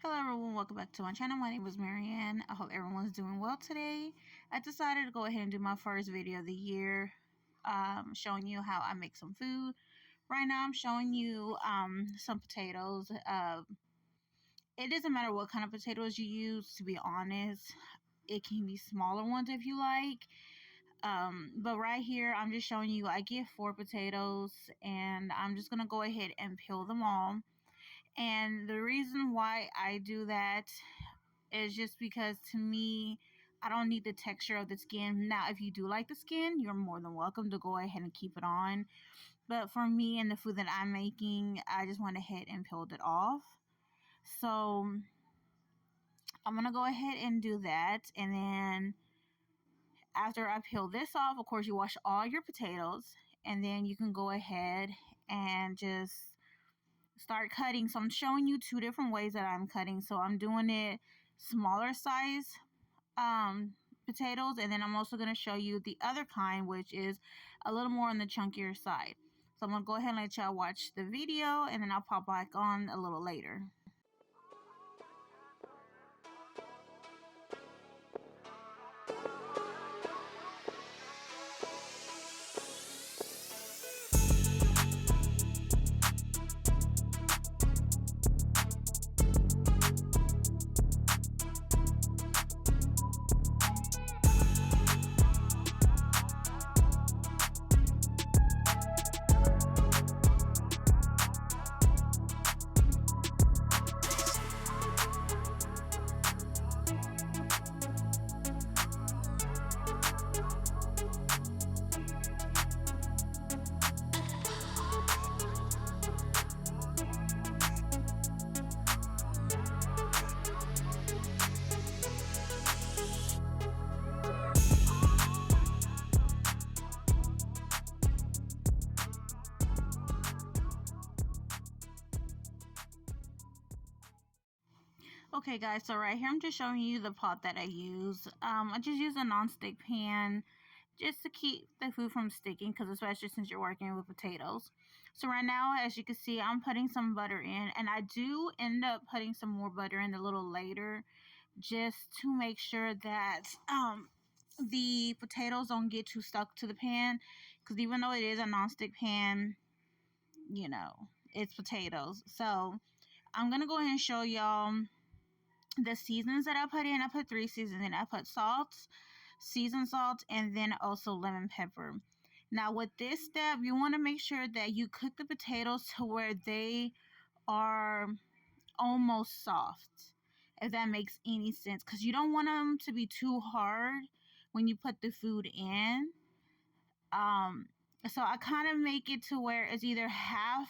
Hello everyone, welcome back to my channel. My name is Marianne. I hope everyone's doing well today. I decided to go ahead and do my first video of the year, showing you how I make some food. Right now I'm showing you some potatoes. It doesn't matter what kind of potatoes you use, to be honest. It can be smaller ones if you like. But right here I'm just showing you I get 4 potatoes and I'm just gonna go ahead and peel them all. And the reason why I do that is just because, to me, I don't need the texture of the skin. Now, if you do like the skin, you're more than welcome to go ahead and keep it on. But for me and the food that I'm making, I just went ahead and peeled it off. So I'm going to go ahead and do that. And then after I peel this off, of course, you wash all your potatoes. And then you can go ahead and just start cutting. So I'm showing you 2 different ways that I'm cutting. So I'm doing it smaller size potatoes, and then I'm also going to show you the other kind, which is a little more on the chunkier side. So I'm going to go ahead and let y'all watch the video, and then I'll pop back on a little later. Okay guys, so right here I'm just showing you the pot that I use. I just use a non-stick pan just to keep the food from sticking, because especially since you're working with potatoes. So right now, as you can see, I'm putting some butter in, and I do end up putting some more butter in a little later, just to make sure that the potatoes don't get too stuck to the pan, because even though it is a non-stick pan, you know, it's potatoes. So I'm gonna go ahead and show y'all the seasons that I put in. I put 3 seasons in. I put salt, seasoned salt, and then also lemon pepper. Now with this step, you want to make sure that you cook the potatoes to where they are almost soft, if that makes any sense, because you don't want them to be too hard when you put the food in. So I kind of make it to where it's either half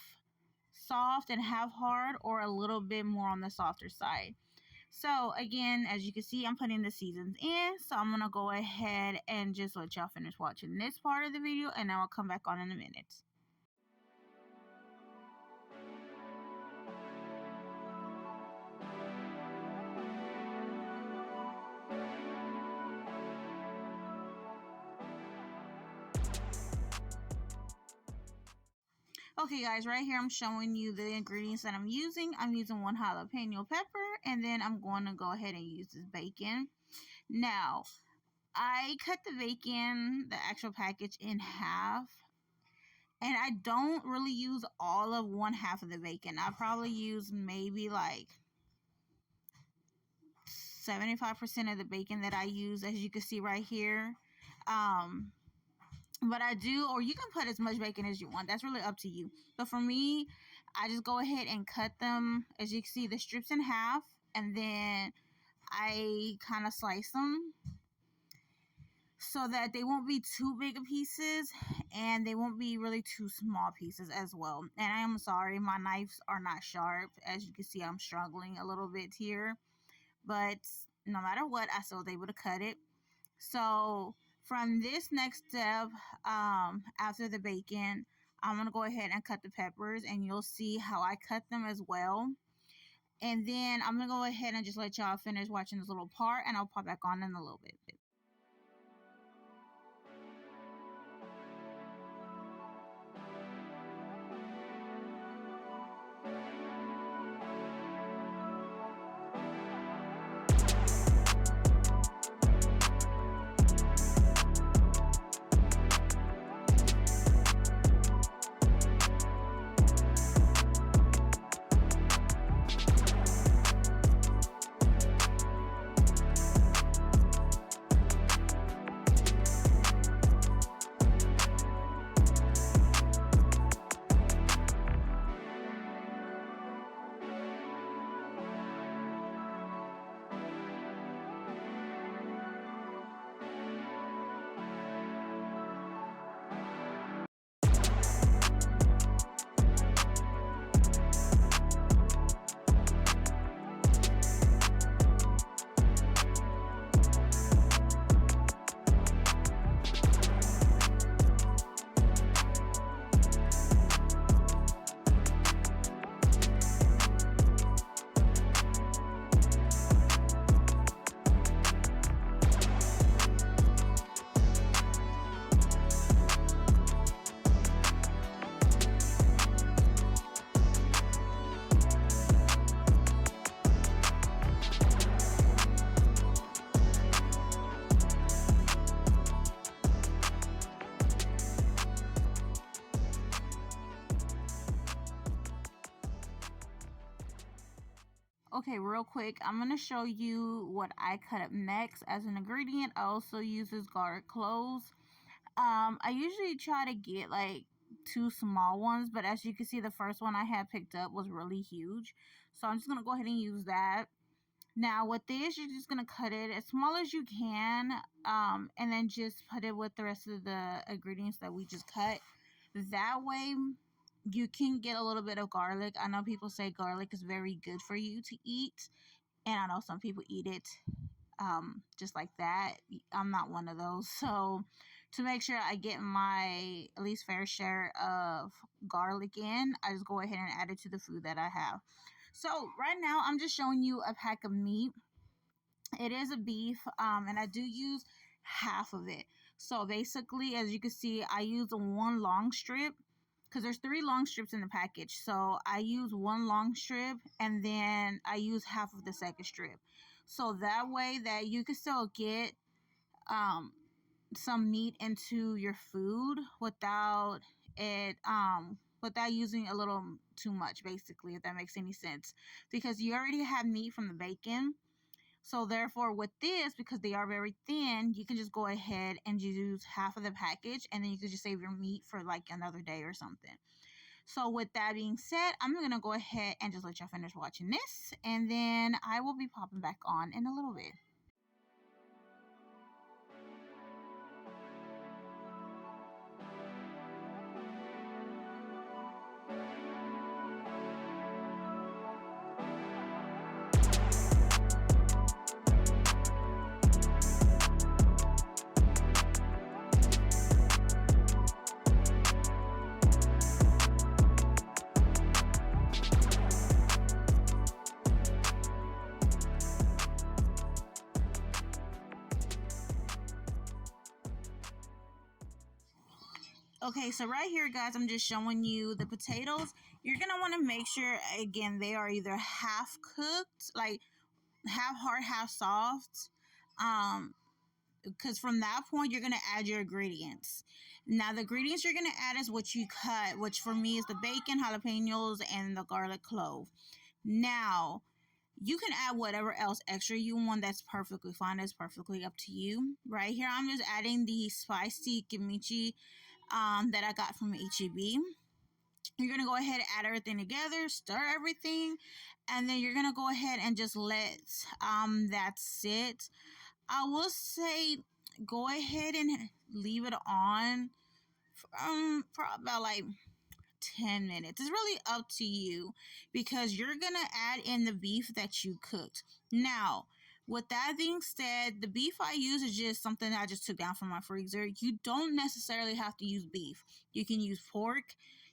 soft and half hard, or a little bit more on the softer side. So again, as you can see, I'm putting the seasons in. So I'm going to go ahead and just let y'all finish watching this part of the video, and then I'll come back on in a minute. Okay guys, right here I'm showing you the ingredients that I'm using. I'm using 1 jalapeno pepper, and then I'm going to go ahead and use this bacon. Now, I cut the bacon, the actual package, in half. And I don't really use all of 1/2 of the bacon. I probably use maybe like 75% of the bacon that I use, as you can see right here. But I do, or you can put as much bacon as you want. That's really up to you. But for me, I just go ahead and cut them, as you can see, the strips in half. And then I kind of slice them so that they won't be too big of pieces, and they won't be really too small pieces as well. And I am sorry, my knives are not sharp. As you can see, I'm struggling a little bit here. But no matter what, I still was able to cut it. So from this next step, after the bacon, I'm going to go ahead and cut the peppers, and you'll see how I cut them as well. And then I'm going to go ahead and just let y'all finish watching this little part, and I'll pop back on in a little bit. Okay, real quick, I'm gonna show you what I cut up next as an ingredient. I also use this garlic cloves. I usually try to get like two small ones, but as you can see, the first one I had picked up was really huge. So I'm just gonna go ahead and use that. Now with this, you're just gonna cut it as small as you can, and then just put it with the rest of the ingredients that we just cut. That way, you can get a little bit of garlic. I know people say garlic is very good for you to eat, and I know some people eat it just like that. I'm not one of those. So to make sure I get my at least fair share of garlic in, I just go ahead and add it to the food that I have. So right now I'm just showing you a pack of meat. It is a beef, and I do use half of it. So basically, as you can see, I use one long strip because there's three long strips in the package. So I use one long strip and then I use half of the second strip. So that way that you can still get um, some meat into your food without using a little too much, basically, if that makes any sense. Because you already have meat from the bacon. So therefore, with this, because they are very thin, you can just go ahead and use half of the package, and then you can just save your meat for like another day or something. So with that being said, I'm gonna go ahead and just let y'all finish watching this, and then I will be popping back on in a little bit. Okay, so right here, guys, I'm just showing you the potatoes. You're gonna want to make sure, again, they are either half cooked, like half hard, half soft. Because from that point, you're gonna add your ingredients. Now, the ingredients you're gonna add is what you cut, which for me is the bacon, jalapenos, and the garlic clove. Now, you can add whatever else extra you want. That's perfectly fine. That's perfectly up to you. Right here, I'm just adding the spicy kimchi that I got from HEB. You're gonna go ahead and add everything together, stir everything, and then you're gonna go ahead and just let that sit. I will say go ahead and leave it on for about like 10 minutes. It's really up to you because you're going to add in the beef that you cooked. Now, with that being said, the beef I use is just something that I just took down from my freezer. You don't necessarily have to use beef. You can use pork,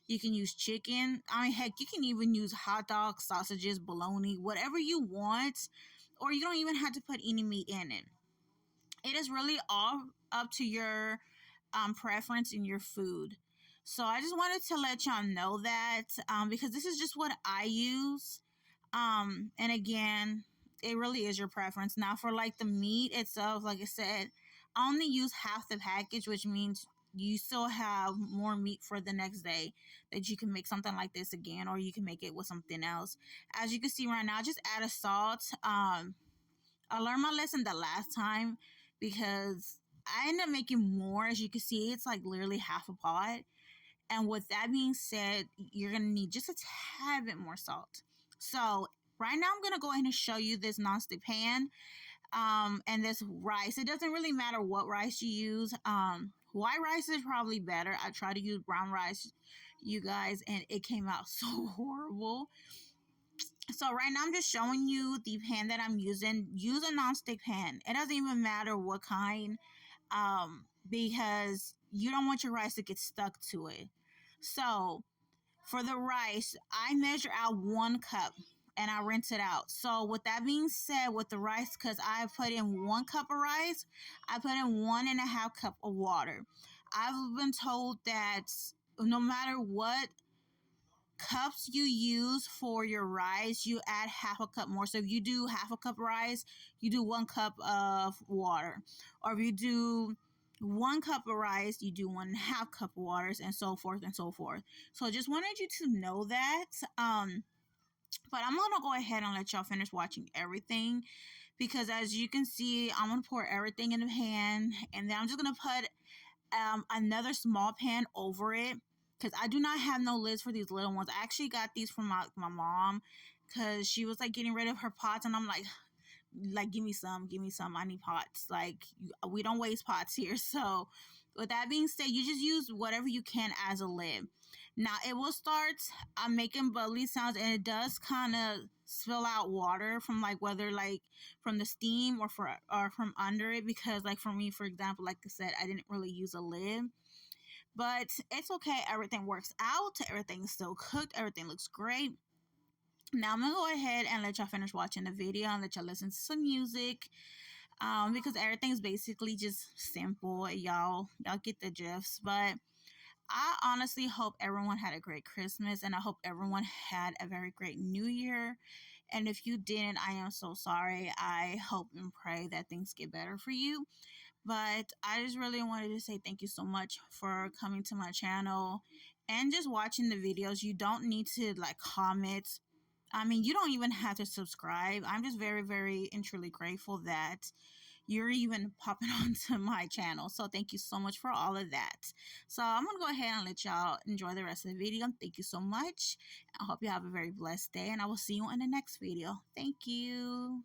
you can use chicken. I mean, heck, you can even use hot dogs, sausages, bologna, whatever you want, or you don't even have to put any meat in it. It is really all up to your preference in your food. So I just wanted to let y'all know that because this is just what I use. And again, it really is your preference. Now, for like the meat itself, like I said, I only use half the package, which means you still have more meat for the next day that you can make something like this again, or you can make it with something else. As you can see right now, just add a salt. I learned my lesson the last time because I ended up making more. As you can see, it's like literally half a pot. And with that being said, you're gonna need just a tad bit more salt. So right now, I'm gonna go ahead and show you this nonstick pan and this rice. It doesn't really matter what rice you use. White rice is probably better. I tried to use brown rice, you guys, and it came out so horrible. So right now I'm just showing you the pan that I'm using. Use a non-stick pan. It doesn't even matter what kind, because you don't want your rice to get stuck to it. So for the rice, I measure out 1 cup and I rinse it out. So with that being said, with the rice, because I put in 1 cup of rice, I put in 1.5 cup of water. I've been told that no matter what cups you use for your rice, you add half a cup more. So if you do half a cup rice, you do 1 cup of water. Or if you do 1 cup of rice, you do 1.5 cup of waters, and so forth and so forth. So I just wanted you to know that. But I'm gonna go ahead and let y'all finish watching everything, because as you can see, I'm gonna pour everything in the pan, and then I'm just gonna put another small pan over it, because I do not have no lids for these little ones. I actually got these from my mom, because she was like getting rid of her pots, and I'm like, give me some, I need pots. Like, we don't waste pots here. So with that being said, you just use whatever you can as a lid. Now it will start making bubbly sounds, and it does kind of spill out water from, like, whether like from the steam or from under it, because like for me, for example, like I said, I didn't really use a lid. But it's okay, everything works out, everything's still cooked, everything looks great. Now I'm gonna go ahead and let y'all finish watching the video and let y'all listen to some music, because everything's basically just simple. Y'all get the gist. But I honestly hope everyone had a great Christmas, and I hope everyone had a very great New Year. And if you didn't, I am so sorry. I hope and pray that things get better for you. But I just really wanted to say thank you so much for coming to my channel and just watching the videos. You don't need to like comment. I mean, you don't even have to subscribe. I'm just very, very and truly grateful that you're even popping onto my channel. So thank you so much for all of that. So I'm going to go ahead and let y'all enjoy the rest of the video. Thank you so much. I hope you have a very blessed day, and I will see you in the next video. Thank you.